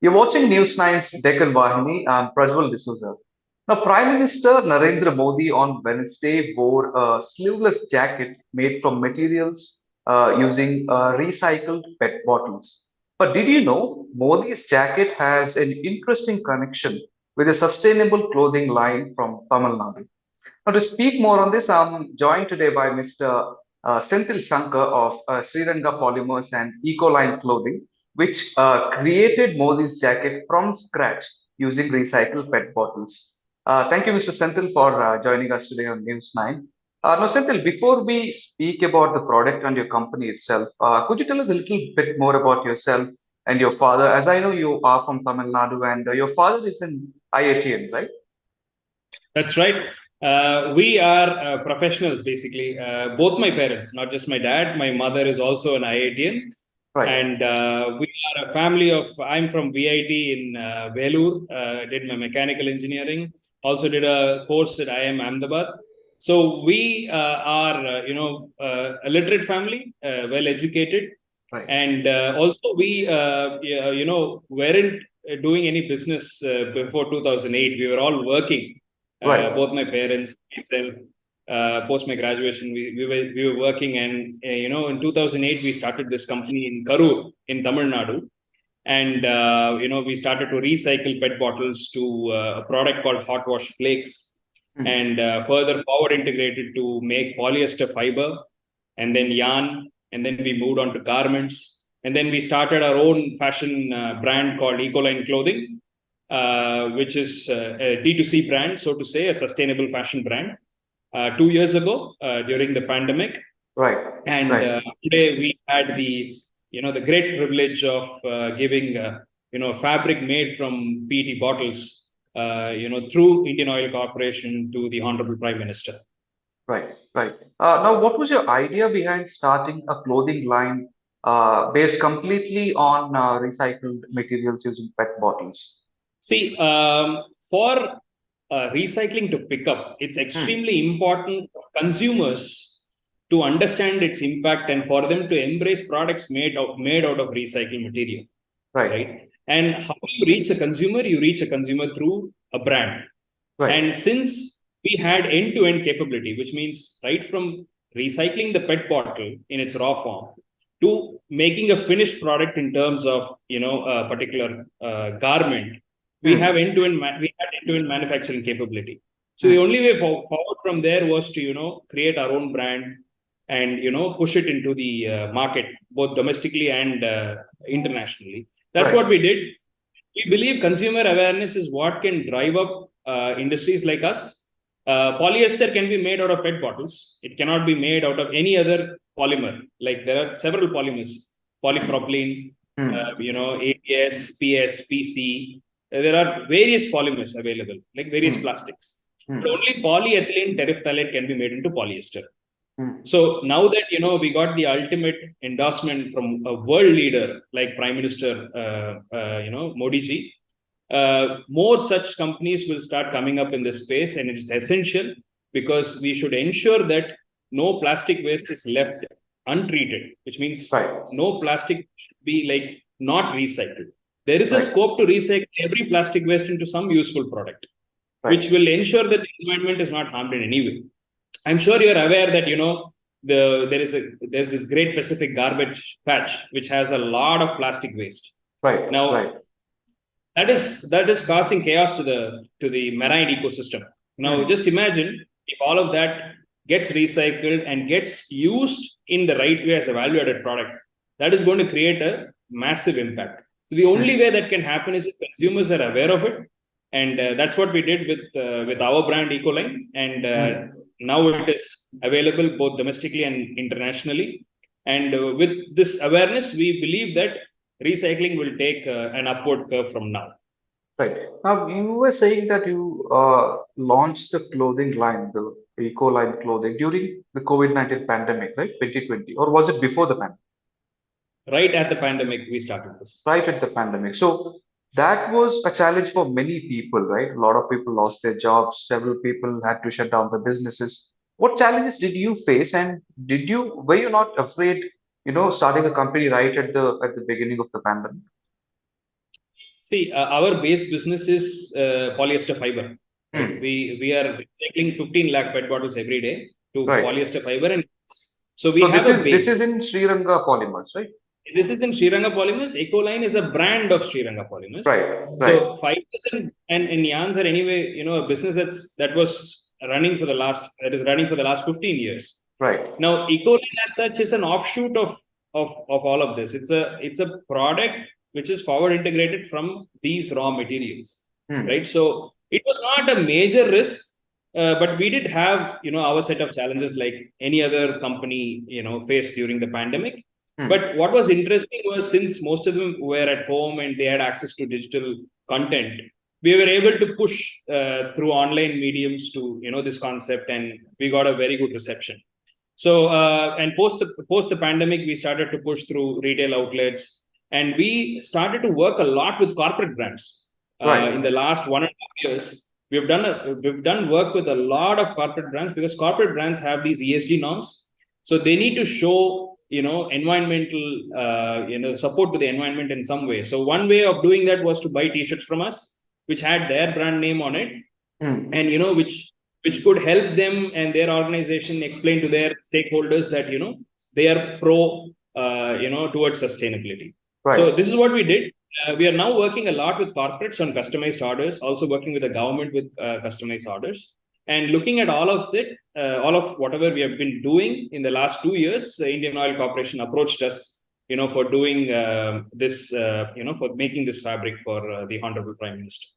You're watching News 9's Deccan Vahini. I'm Prajwal D'Souza. Now, Prime Minister Narendra Modi on Wednesday wore a sleeveless jacket made from materials using recycled PET bottles. But did you know Modi's jacket has an interesting connection with a sustainable clothing line from Tamil Nadu? Now, to speak more on this, I'm joined today by Mr. Senthil Sankar of Renga Polymers and Ecoline Clothing, which created Modi's jacket from scratch using recycled PET bottles. Thank you, Mr. Senthil, for joining us today on News 9. Now, Senthil, before we speak about the product and your company itself, could you tell us a little bit more about yourself and your father? As I know, you are from Tamil Nadu and your father is an IITian, right? That's right. We are professionals, basically. Both my parents, not just my dad. My mother is also an IITian. Right. And we are a family of, I'm from VIT in Velur, did my mechanical engineering, also did a course at IIM Ahmedabad. So we are, a literate family, well educated. Right. And also we, weren't doing any business before 2008. We were all working. Right. Both my parents, myself, post my graduation, we were working, and in 2008 we started this company in Karur in Tamil Nadu, and we started to recycle PET bottles to a product called hot wash flakes, and further forward integrated to make polyester fiber, and then yarn, and then we moved on to garments, and then we started our own fashion brand called Ecoline Clothing, which is a D2C brand, so to say, a sustainable fashion brand. 2 years ago, during the pandemic, right, and today we had the great privilege of giving fabric made from PET bottles, through Indian Oil Corporation to the Honorable Prime Minister. Right. Now, what was your idea behind starting a clothing line based completely on recycled materials using PET bottles? See, for recycling to pick up, it's extremely important for consumers to understand its impact and for them to embrace products made out of recycled material. Right. And how do you reach a consumer? You reach a consumer through a brand. Right. And since we had end-to-end capability, which means right from recycling the PET bottle in its raw form to making a finished product in terms of a particular garment, we have end-to-end manufacturing capability. So the only way forward from there was to create our own brand and push it into the market, both domestically and internationally. That's what we did. We believe consumer awareness is what can drive up industries like us. Polyester can be made out of PET bottles. It cannot be made out of any other polymer. Like there are several polymers: polypropylene, ABS, PS, PC. There are various polymers available, like various plastics. But only polyethylene terephthalate can be made into polyester. So now that we got the ultimate endorsement from a world leader like Prime Minister Modi ji, more such companies will start coming up in this space, and it is essential because we should ensure that no plastic waste is left untreated, which means no plastic should be like not recycled. There is a scope to recycle every plastic waste into some useful product, which will ensure that the environment is not harmed in any way. I'm sure you're aware that there's this Great Pacific Garbage Patch which has a lot of plastic waste. That is causing chaos to the marine ecosystem. Now, just imagine if all of that gets recycled and gets used in the right way as a value-added product. That is going to create a massive impact. So the only way that can happen is if consumers are aware of it, and that's what we did with our brand Ecoline, and now it is available both domestically and internationally. And with this awareness, we believe that recycling will take an upward curve from now. Right. Now, you were saying that you launched the clothing line, the Ecoline clothing, during the COVID-19 pandemic, right? 2020, or was it before the pandemic? Right at the pandemic, we started this. Right at the pandemic. So that was a challenge for many people, right? A lot of people lost their jobs. Several people had to shut down their businesses. What challenges did you face, and were you not afraid, starting a company right at the beginning of the pandemic? See, our base business is polyester fiber. Right? We are recycling 15 lakh PET bottles every day to Right. polyester fiber, and so we So have a base. this is in Sri Lanka Polymers, right? This is in Sri Lanka Polymers. Ecoline is a brand of Sri Lanka Polymers. Right. So 5% and yarns are anyway, a business that is running for the last 15 years. Right. Now, Ecoline as such is an offshoot of all of this. It's a product which is forward integrated from these raw materials, right? So it was not a major risk, but we did have our set of challenges like any other company faced during the pandemic. But what was interesting was, since most of them were at home and they had access to digital content, we were able to push through online mediums to this concept, and we got a very good reception. So and post the pandemic, we started to push through retail outlets, and we started to work a lot with corporate brands. In the last 1.5 years, we've done work with a lot of corporate brands, because corporate brands have these ESG norms, so they need to show environmental support to the environment in some way. So one way of doing that was to buy t-shirts from us which had their brand name on it, and which could help them and their organization explain to their stakeholders that they are pro towards sustainability. So this is what we did. We are now working a lot with corporates on customized orders, also working with the government with customized orders. And looking at all of it, all of whatever we have been doing in the last 2 years, Indian Oil Corporation approached us, for doing this, for making this fabric for the Honorable Prime Minister.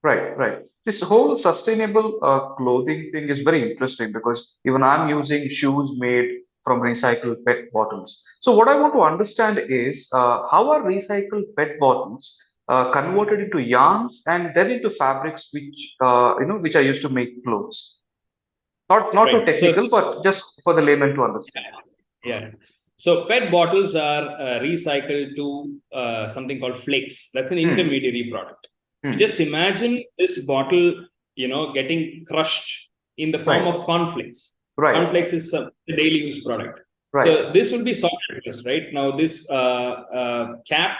Right. This whole sustainable clothing thing is very interesting, because even I'm using shoes made from recycled PET bottles. So what I want to understand is how are recycled PET bottles converted into yarns and then into fabrics which are used to make clothes. Not too technical, but just for the layman to understand. Yeah. So PET bottles are recycled to something called flakes. That's an intermediary product. Just imagine this bottle, getting crushed in the form of cornflakes. Cornflakes is a daily use product. So this will be sorted first, right? Now this cap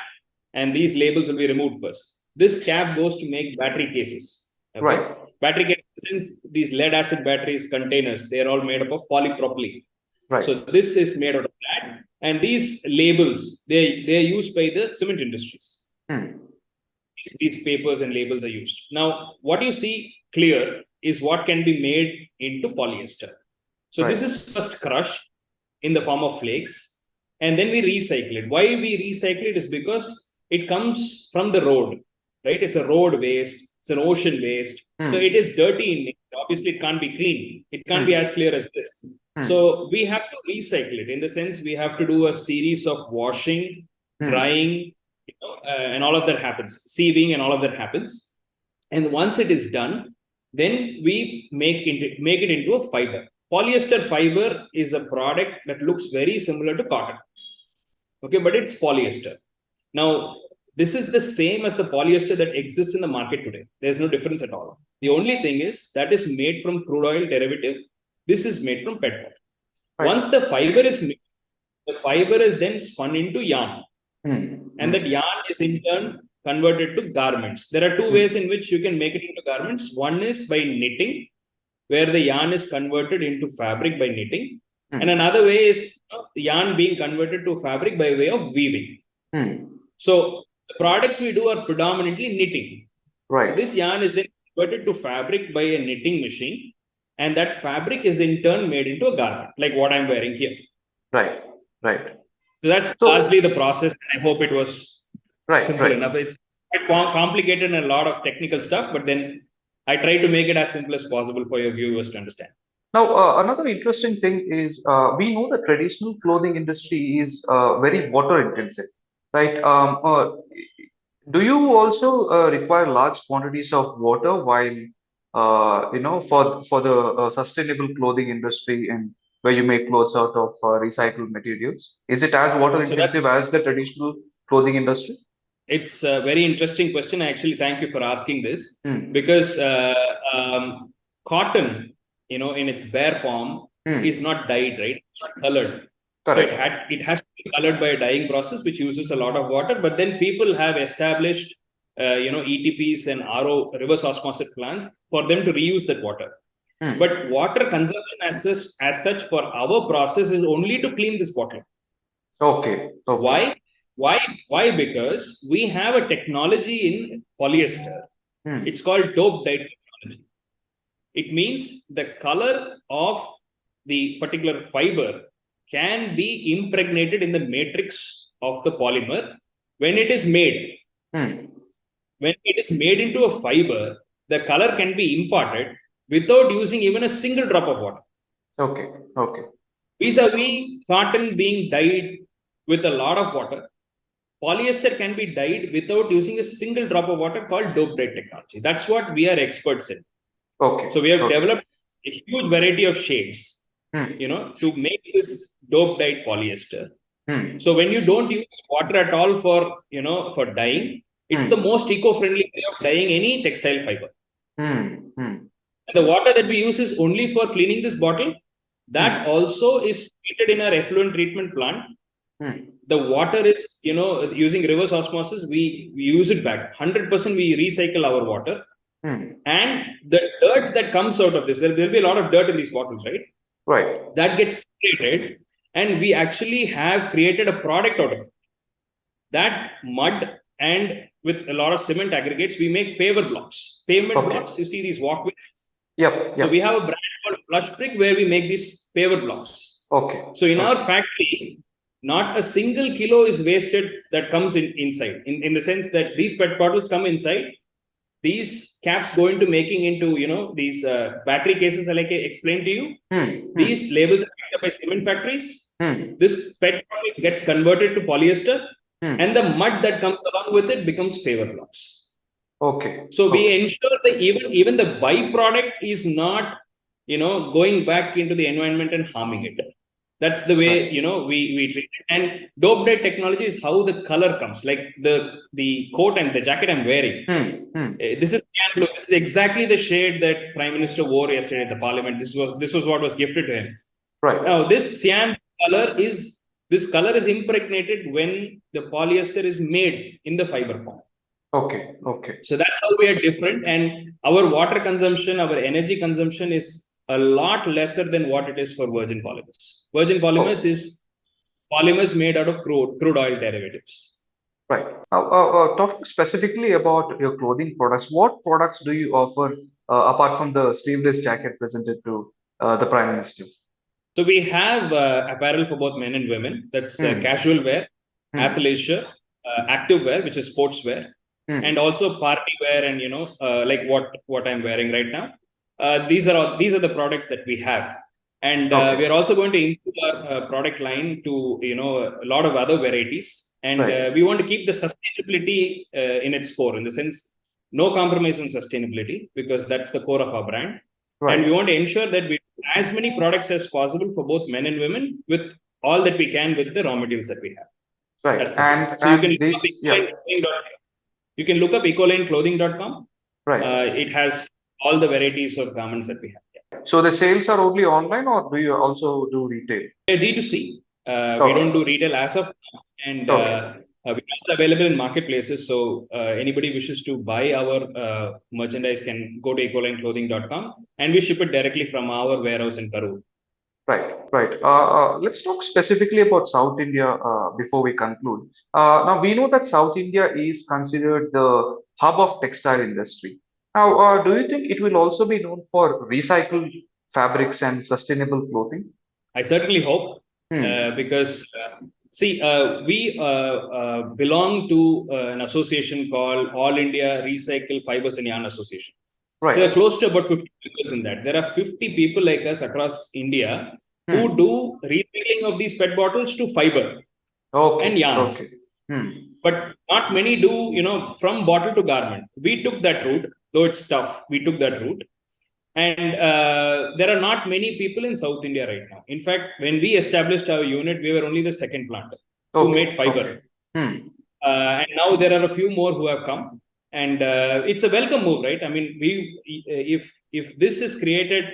and these labels will be removed first. This cap goes to make battery cases. Okay? Battery cases, since these lead acid batteries containers, they are all made up of polypropylene. So this is made out of that. And these labels, they are used by the cement industries. These papers and labels are used. Now, what you see clear is what can be made into polyester. So this is first crushed in the form of flakes, and then we recycle it. Why we recycle it is because it comes from the road, right? It's a road waste, it's an ocean waste. So it is dirty in nature. Obviously, it can't be clean. It can't be as clear as this. So we have to recycle it, in the sense we have to do a series of washing, drying, and all of that happens, sieving and all of that happens. And once it is done, then we make it into a fiber. Polyester fiber is a product that looks very similar to cotton. Okay, but it's polyester. Now, this is the same as the polyester that exists in the market today. There's no difference at all. The only thing is that is made from crude oil derivative. This is made from PET bottle. Once the fiber is made, the fiber is then spun into yarn. And that yarn is in turn converted to garments. There are two ways in which you can make it into garments. One is by knitting, where the yarn is converted into fabric by knitting. And another way is the yarn being converted to fabric by way of weaving. So the products we do are predominantly knitting. So this yarn is then converted to fabric by a knitting machine, and that fabric is in turn made into a garment, like what I'm wearing here. So that's largely the process. I hope it was simple enough. It's quite complicated and a lot of technical stuff, but then I try to make it as simple as possible for your viewers to understand. Now, another interesting thing is we know the traditional clothing industry is very water intensive, right? Do you also require large quantities of water while for the sustainable clothing industry, and where you make clothes out of recycled materials? Is it as water intensive as the traditional clothing industry? It's a very interesting question. Actually, thank you for asking this, because cotton, in its bare form, is not dyed, right? It's not colored. So it has to be colored by a dyeing process, which uses a lot of water. But then people have established ETPs and RO, reverse osmosis plant, for them to reuse that water. Hmm. But water consumption as such for our process is only to clean this bottle. Okay. Okay. Why? Why? Because we have a technology in polyester. Hmm. It's called dope dye technology. It means the color of the particular fiber can be impregnated in the matrix of the polymer when it is made. Hmm. When it is made into a fiber, the color can be imparted without using even a single drop of water. Okay. Okay. Vis-a-vis cotton being dyed with a lot of water, polyester can be dyed without using a single drop of water, called dope dye technology. That's what we are experts in. Okay. So we have Okay. developed a huge variety of shades, Hmm. to make this dope dyed polyester. Hmm. So when you don't use water at all for dyeing, it's the most eco-friendly way of dyeing any textile fiber. Hmm. Hmm. And the water that we use is only for cleaning this bottle. That also is treated in our effluent treatment plant. Hmm. The water is, using reverse osmosis, we use it back. 100% we recycle our water. Hmm. And the dirt that comes out of this, there will be a lot of dirt in these bottles, right? Right. That gets separated, and we actually have created a product out of it. That mud, and with a lot of cement aggregates, we make pavement blocks. You see these walkways. Yep. So we have a brand called Flush Brick where we make these pavement blocks. Okay. So in our factory, not a single kilo is wasted that comes inside. In the sense that these PET bottles come inside. These caps go into making into these battery cases, like I explained to you. These labels are picked up by cement factories. This PET bottle gets converted to polyester, and the mud that comes along with it becomes paver blocks. Okay. So we ensure that even the byproduct is not going back into the environment and harming it. That's the way we treat it. And dope dye technology is how the color comes. Like the coat and the jacket I'm wearing. This is cyan blue. This is exactly the shade that Prime Minister wore yesterday at the Parliament. This was what was gifted to him. Right. Now this cyan color is impregnated when the polyester is made in the fiber form. Okay. Okay. So that's how we are different, and our water consumption, our energy consumption is a lot lesser than what it is for virgin polymers. Virgin polymers is polymers made out of crude oil derivatives. Right. Talking specifically about your clothing products, what products do you offer apart from the sleeveless jacket presented to the Prime Minister? So we have apparel for both men and women. That's casual wear, athleisure, active wear, which is sportswear, and also party wear, and like what I'm wearing right now. These are the products that we have, and we are also going to improve our product line to a lot of other varieties, and we want to keep the sustainability in its core, in the sense no compromise on sustainability, because that's the core of our brand. And we want to ensure that we do as many products as possible for both men and women, with all that we can with the raw materials that we have. Right. So you can look up EcolineClothing.com. Right. It has all the varieties of garments that we have. Yeah. So the sales are only online, or do you also do retail? D2C. We don't do retail as of now, and we're also available in marketplaces. So anybody wishes to buy our merchandise can go to EcolineClothing.com, and we ship it directly from our warehouse in Karur. Right. Let's talk specifically about South India before we conclude. Now we know that South India is considered the hub of textile industry. Now, do you think it will also be known for recycled fabrics and sustainable clothing? I certainly hope, because see, we belong to an association called All India Recycle Fibers and Yarn Association. Right. So they're close to about 50 members in that. There are 50 people like us across India who do recycling of these PET bottles to fiber and yarns. But not many do, from bottle to garment. We took that route, though it's tough. We took that route. And there are not many people in South India right now. In fact, when we established our unit, we were only the second plant who made fiber. And now there are a few more who have come. And it's a welcome move, right? I mean, if this is created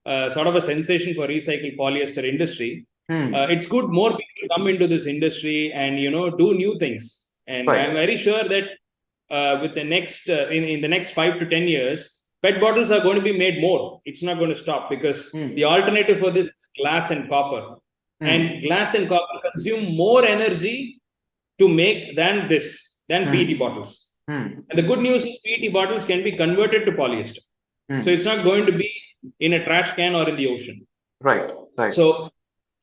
sort of a sensation for recycled polyester industry, it's good more people come into this industry and do new things. And I'm very sure that with the next in the next 5 to 10 years, PET bottles are going to be made more. It's not going to stop because the alternative for this is glass and copper. And glass and copper consume more energy to make than PET bottles. And the good news is PET bottles can be converted to polyester. So it's not going to be in a trash can or in the ocean. Right. So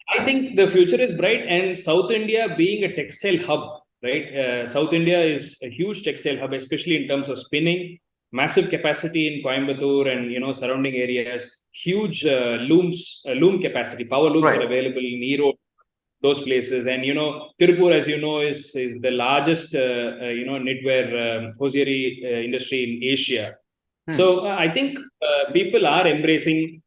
I think the future is bright, and South India being a textile hub, right? South India is a huge textile hub, especially in terms of spinning. Massive capacity in Coimbatore and surrounding areas. Huge loom capacity. Power looms are available in Erode, those places. And Tirupur, as you know, is the largest knitwear hosiery industry in Asia. So I think people are embracing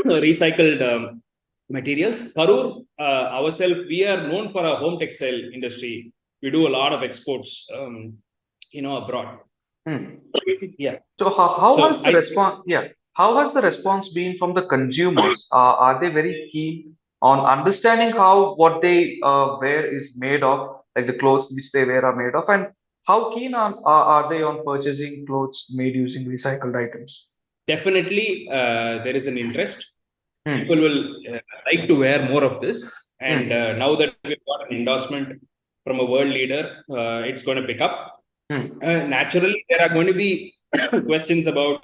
recycled materials. Karur, ourselves, we are known for our home textile industry. We do a lot of exports, abroad. Yeah. So how has the response? Yeah. How has the response been from the consumers? Are they very keen on understanding how what they wear is made of, like the clothes which they wear are made of, and how keen are they on purchasing clothes made using recycled items? Definitely, there is an interest. People will like to wear more of this. And now that we've got an endorsement from a world leader, it's going to pick up. Naturally, there are going to be questions about,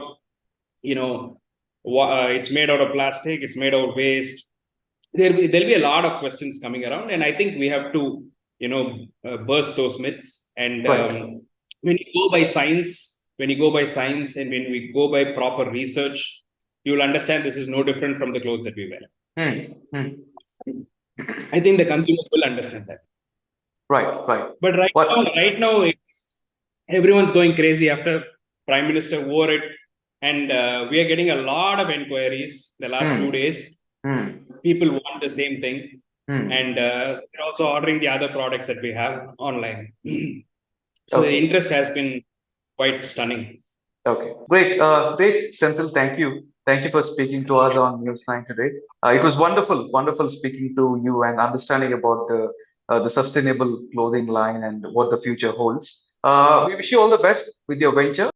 it's made out of plastic, it's made out of waste. There'll be a lot of questions coming around, and I think we have to, burst those myths. And when you go by science, and when we go by proper research, you will understand this is no different from the clothes that we wear. I think the consumers will understand that. Right. But right now, everyone's going crazy after Prime Minister wore it, and we are getting a lot of inquiries the last 2 days. People want the same thing, and they're also ordering the other products that we have online. So the interest has been quite stunning. Okay, great, Senthil. Thank you. Thank you for speaking to us on News9 today. It was wonderful speaking to you and understanding about the sustainable clothing line and what the future holds. We wish you all the best with your venture.